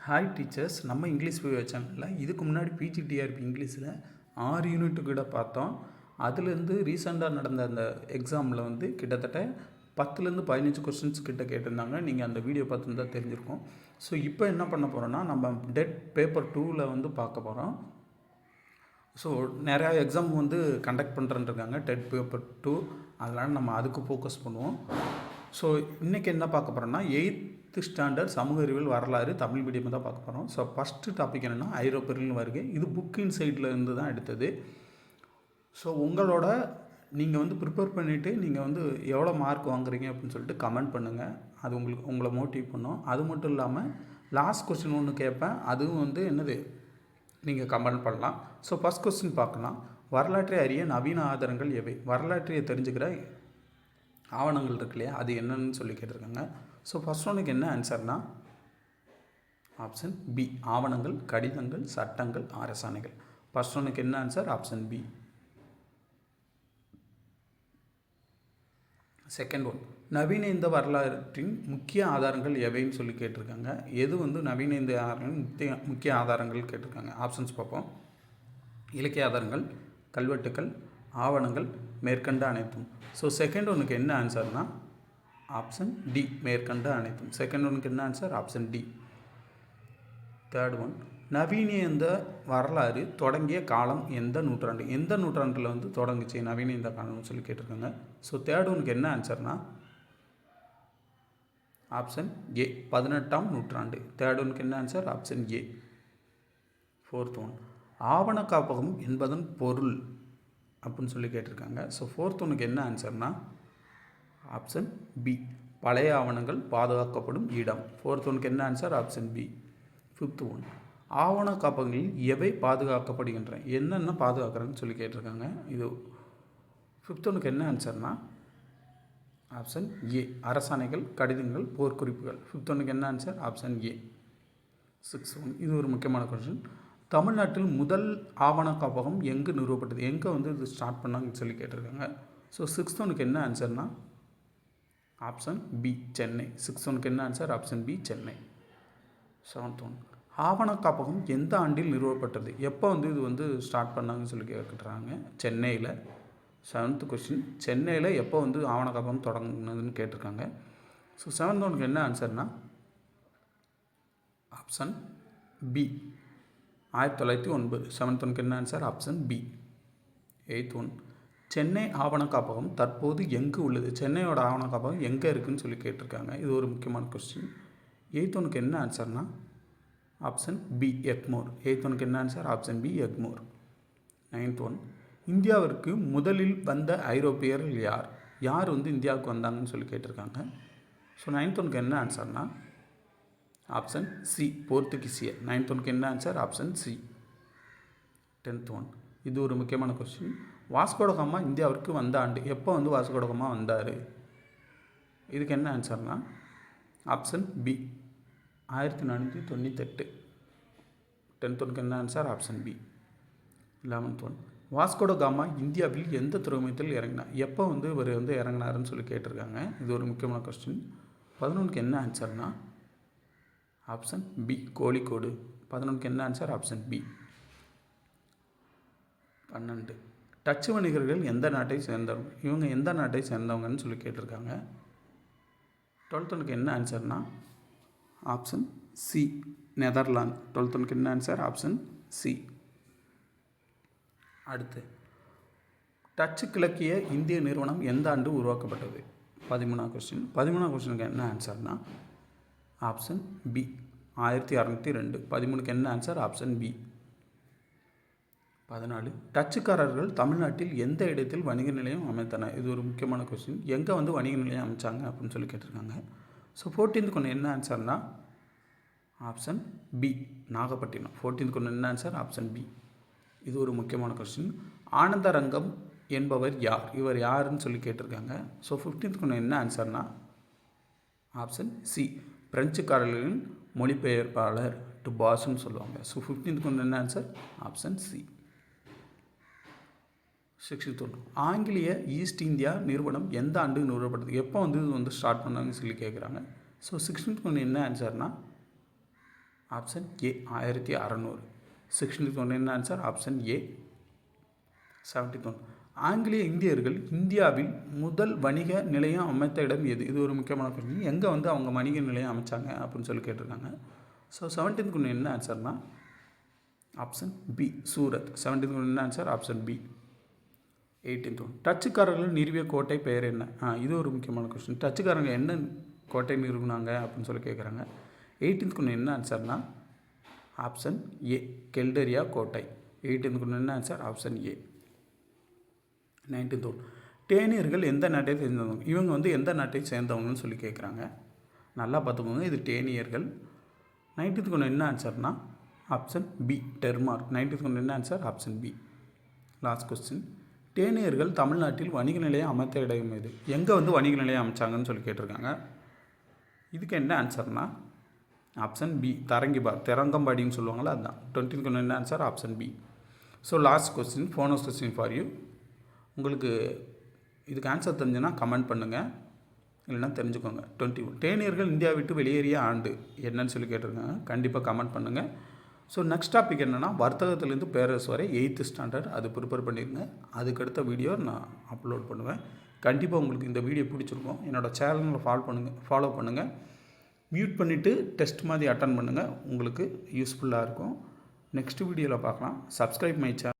Hi teachers, நம்ம English சேனலில் இதுக்கு முன்னாடி பிஜிடிஆர்பி இங்கிலீஷில் 6 யூனிட்டு கூட பார்த்தோம். அதுலேருந்து ரீசெண்டாக நடந்த அந்த எக்ஸாமில் வந்து கிட்டத்தட்ட 10லேருந்து 15 கொஸ்டின்ஸ் கிட்ட கேட்டிருந்தாங்க. நீங்கள் அந்த வீடியோ பார்த்துருந்தா தெரிஞ்சிருக்கும். ஸோ இப்போ என்ன பண்ண போகிறோன்னா, நம்ம டெட் பேப்பர் 2ல் வந்து பார்க்க போகிறோம். ஸோ நிறையா எக்ஸாம் வந்து கண்டக்ட் பண்ணுறேன்ருக்காங்க டெட் பேப்பர் 2, அதனால் நம்ம அதுக்கு ஃபோக்கஸ் பண்ணுவோம். ஸோ இன்றைக்கி என்ன பார்க்க போகிறோன்னா, 8th ஸ்டாண்டர்ட் சமூக அறிவியல் வரலாறு தமிழ் மீடியம் தான் பார்க்க போகிறோம். ஸோ ஃபஸ்ட்டு டாபிக் என்னென்னா ஐரோப்பியர்கள் வருகை. இது புக்கின் சைடில் இருந்து தான் எடுத்தது. ஸோ உங்களோட நீங்கள் வந்து ப்ரிப்பேர் பண்ணிவிட்டு நீங்கள் வந்து எவ்வளோ மார்க் வாங்குறீங்க அப்படின்னு சொல்லிட்டு கமெண்ட் பண்ணுங்கள். அது உங்களை மோட்டிவ் பண்ணும். அது மட்டும் இல்லாமல் லாஸ்ட் கொஸ்டின் ஒன்று கேட்பேன், அதுவும் வந்து என்னது நீங்கள் கமெண்ட் பண்ணலாம். ஸோ ஃபஸ்ட் கொஸ்டின் பார்க்கலாம். வரலாற்றை அறிய நவீன ஆதாரங்கள் எவை? வரலாற்றை தெரிஞ்சுக்கிற ஆவணங்கள் இருக்கு இல்லையா, அது என்னன்னு சொல்லி கேட்டிருக்காங்க. ஸோ ஃபஸ்ட் ஒன்றுக்கு என்ன ஆன்சர்னால் ஆப்ஷன் பி, ஆவணங்கள், கடிதங்கள், சட்டங்கள், அரசாணைகள். ஃபஸ்ட் ஒன்றுக்கு என்ன answer? Option B. Second one, நவீன இந்திய வரலாற்றின் முக்கிய ஆதாரங்கள் எவைன்னு சொல்லி கேட்டிருக்காங்க. எது வந்து நவீன இந்திய ஆதாரங்கள் முக்கிய ஆதாரங்கள் கேட்டிருக்காங்க. ஆப்ஷன்ஸ் பார்ப்போம். இலக்கிய ஆதாரங்கள், கல்வெட்டுக்கள், ஆவணங்கள், மேற்கண்ட அனைத்தும். ஸோ செகண்ட் ஒன்றுக்கு என்ன ஆன்சர்னால் ஆப்ஷன் டி, மேற்கண்ட அனைத்தும். செகண்ட் ஒன்றுக்கு என்ன answer? Option D. Third one, நவீன இந்த வரலாறு தொடங்கிய காலம் எந்த நூற்றாண்டு? எந்த நூற்றாண்டில் வந்து தொடங்குச்சு நவீன இந்த காலம்னு சொல்லி கேட்டிருக்காங்க. ஸோ தேர்ட் ஒன்றுக்கு என்ன ஆன்சர்னால் ஆப்ஷன் ஏ, 18ஆம் நூற்றாண்டு. தேர்ட் ஒன்றுக்கு என்ன ஆன்சர்? ஆப்ஷன் ஏ. ஃபோர்த் ஒன், ஆவண காப்பகம் என்பதன் பொருள் அப்படின்னு சொல்லி கேட்டிருக்காங்க. ஸோ ஃபோர்த் ஒன்றுக்கு என்ன ஆன்சர்னால் ஆப்ஷன் பி, பழைய ஆவணங்கள் பாதுகாக்கப்படும் இடம். ஃபோர்த் ஒன்றுக்கு என்ன answer? Option B. Fifth one, ஆவண காப்பகங்களில் எவை பாதுகாக்கப்படுகின்றன? என்னென்ன பாதுகாக்கிறேன்னு சொல்லி கேட்டிருக்காங்க. இது ஃபிஃப்த் ஒன்றுக்கு என்ன ஆன்சர்னால் ஆப்ஷன் ஏ, அரசாணைகள், கடிதங்கள், போர்க்குறிப்புகள். ஃபிஃப்த் ஒன்றுக்கு என்ன ஆன்சர்? ஆப்ஷன் ஏ. சிக்ஸ்த் ஒன், இது ஒரு முக்கியமான கொஸ்டின். தமிழ்நாட்டில் முதல் ஆவண காப்பகம் எங்கு நிறுவப்பட்டது? எங்கே வந்து இது ஸ்டார்ட் பண்ணாங்கன்னு சொல்லி கேட்டிருக்காங்க. ஸோ சிக்ஸ்த் ஒன்றுக்கு என்ன ஆன்சர்னால் ஆப்ஷன் பி, சென்னை. சிக்ஸ்த் ஒன்றுக்கு என்ன answer? Option B, Chennai. Seventh one, ஆவண காப்பகம் எந்த ஆண்டில் நிறுவப்பட்டது? எப்போ வந்து இது வந்து ஸ்டார்ட் பண்ணாங்கன்னு சொல்லி கேட்குறாங்க. சென்னையில். செவன்த் கொஸ்டின், சென்னையில் எப்போ வந்து ஆவண காப்பகம் தொடங்குனதுன்னு கேட்டிருக்காங்க. ஸோ செவன்த் ஒன்றுக்கு என்ன ஆன்சர்னால் ஆப்ஷன் பி, 1909. செவன்த் ஒன்றுக்கு என்ன answer? Option B. Eighth one, Chennai ஆவண காப்பகம் தற்போது எங்கு உள்ளது? சென்னையோட ஆவண காப்பகம் எங்கே இருக்குதுன்னு சொல்லி கேட்டிருக்காங்க. இது ஒரு முக்கியமான கொஸ்டின். எயித் ஒன்றுக்கு என்ன ஆன்சர்னால் ஆப்ஷன் பி, எக்மோர். எயித் ஒன்றுக்கு என்ன answer? Option B, Egmore. Ninth one, இந்தியாவிற்கு முதலில் வந்த ஐரோப்பியர்கள் யார்? யார் வந்து இந்தியாவுக்கு வந்தாங்கன்னு சொல்லி கேட்டிருக்காங்க. ஸோ நைன்த் ஒன்றுக்கு என்ன ஆன்சர்னால் ஆப்ஷன் சி, போர்த்துகீசியர். நைன்த் ஒன்றுக்கு என்ன answer? Option C. Tenth one, இது ஒரு முக்கியமான கொஸ்டின். வாஸ்கோடகாமா இந்தியாவிற்கு வந்த ஆண்டு? எப்போ வந்து வாஸ்கோடகாமா வந்தார்? இதுக்கு என்ன ஆன்சர்னால் ஆப்ஷன் பி, 1498. டென்த் ஒன்றுக்கு என்ன answer? Option B. 11th one, Vasco da Gama இந்தியாவில் எந்த துறைமுகத்தில் இறங்கினார்? எப்போ வந்து இவர் வந்து இறங்கினாருன்னு சொல்லி கேட்டிருக்காங்க. இது ஒரு முக்கியமான கொஸ்டின். 11க்கு என்ன ஆன்சர்னால் ஆப்ஷன் பி, கோழிக்கோடு. 11க்கு என்ன ஆன்சர்? Option B. 12, டச்சு வணிகர்கள் எந்த நாட்டை சேர்ந்தவங்க? இவங்க எந்த நாட்டை சேர்ந்தவங்கன்னு சொல்லி கேட்டிருக்காங்க. 12th ஒன்றுக்கு என்ன ஆன்சர்னால் ஆப்ஷன் சி, நெதர்லாந்து. 12th ஒன்றுக்கு என்ன ஆன்சர்? Option C. அடுத்து, டச்சு கிழக்கிய இந்திய நிறுவனம் எந்த ஆண்டு உருவாக்கப்பட்டது? 13ஆம் கொஸ்டின். 13ஆம் கொஸ்டினுக்கு என்ன ஆன்சர்னால் ஆப்ஷன் பி, 1602. 13க்கு என்ன ஆன்சர்? Option B. 14, டச்சுக்காரர்கள் தமிழ்நாட்டில் எந்த இடத்தில் வணிக நிலையம் அமைத்தனர்? இது ஒரு முக்கியமான கொஸ்டின். எங்கே வந்து வணிக நிலையம் அமைச்சாங்க அப்படின்னு சொல்லி கேட்டிருக்காங்க. ஸோ 14th ஒன்று என்ன ஆன்சர்னால் ஆப்ஷன் பி, நாகப்பட்டினம். 14th ஒன்று என்ன ஆன்சர்? Option B. இது ஒரு முக்கியமான கொஸ்டின். ஆனந்தரங்கம் என்பவர் யார்? இவர் யாருன்னு சொல்லி கேட்டிருக்காங்க. ஸோ 15th ஒன்று என்ன ஆன்சர்னால் ஆப்ஷன் சி, பிரெஞ்சுக்காரர்களின் மொழிபெயர்ப்பாளர் டு பாஸ்ன்னு சொல்லுவாங்க. ஸோ 15th ஒன்று என்ன ஆன்சர்? Option C. 16th ஒன்று, ஆங்கிலேய ஈஸ்ட் இந்தியா நிறுவனம் எந்த ஆண்டு நிறுவப்பட்டது? எப்போ வந்து இது வந்து ஸ்டார்ட் பண்ணாங்கன்னு சொல்லி கேட்குறாங்க. ஸோ 16th ஒன்று என்ன ஆன்சர்னால் ஆப்ஷன் ஏ 1600. 16th ஒன் என்ன ஆன்சர்? ஆப்ஷன் ஏ. 17th ஒன், ஆங்கிலேய இந்தியர்கள் இந்தியாவில் முதல் வணிக நிலையம் அமைத்த இடம் எது? இது ஒரு முக்கியமான கொஸ்டின். எங்கே வந்து அவங்க வணிக நிலையம் அமைச்சாங்க அப்படின்னு சொல்லி கேட்டிருக்காங்க. ஸோ 17th ஒன்று என்ன ஆன்சர்னா ஆப்ஷன் பி சூரத். 17th ஒன்று என்ன answer? Option B. 18th one, டச்சுக்காரர்கள் நிறுவிய கோட்டை பெயர் என்ன? இது ஒரு முக்கியமான கொஸ்டின். டச்சுக்காரங்க என்ன கோட்டை நிறுவினாங்க அப்படின்னு சொல்லி கேட்குறாங்க. 18th ஒன்று என்ன ஆன்சர்னா ஆப்ஷன் ஏ கெல்டரியா கோட்டை. 18th ஒன்று என்ன answer? Option A. 19th one, டேனியர்கள் எந்த நாட்டை சேர்ந்தவங்க? இவங்க வந்து எந்த நாட்டை சேர்ந்தவங்கன்னு சொல்லி கேட்குறாங்க. நல்லா பார்த்துக்கோங்க, இது டேனியர்கள். 19th ஒன்று என்ன ஆன்சர்னா ஆப்ஷன் பி டென்மார்க். 19th ஒன்று என்ன answer? Option B. Last question, டேனியர்கள் தமிழ்நாட்டில் வணிக நிலையம் அமைத்த இடம் எது? எங்கே வந்து வணிக நிலையம் அமைச்சாங்கன்னு சொல்லி கேட்டிருக்காங்க. இதுக்கு என்ன ஆன்சர்னா ஆப்ஷன் பி தரங்கம்பாடின்னு சொல்லுவாங்களா, அதுதான். 20th ஒன்று என்ன answer? Option B. So last question, bonus question for you. உங்களுக்கு இதுக்கு ஆன்சர் தெரிஞ்சுன்னா கமெண்ட் பண்ணுங்கள், இல்லைன்னா தெரிஞ்சுக்கோங்க. 21, டேனியர்கள் இந்தியா விட்டு வெளியேறிய ஆண்டு என்னன்னு சொல்லி கேட்டிருக்காங்க. கண்டிப்பாக கமெண்ட் பண்ணுங்கள். ஸோ நெக்ஸ்ட் டாபிக் என்னென்னா வர்த்தகத்துலேருந்து பேரரசு வரை 8th ஸ்டாண்டர்ட், அது ப்ரிப்பேர் பண்ணிடுங்க. அதுக்கடுத்த வீடியோ நான் அப்லோட் பண்ணுவேன். கண்டிப்பாக உங்களுக்கு இந்த வீடியோ பிடிச்சிருக்கும். என்னோடய சேனலில் ஃபாலோ பண்ணுங்கள். மியூட் பண்ணிவிட்டு டெஸ்ட் மாதிரி அட்டன் பண்ணுங்கள், உங்களுக்கு யூஸ்ஃபுல்லாக இருக்கும். நெக்ஸ்ட் வீடியோவில் பார்க்கலாம். Subscribe my channel.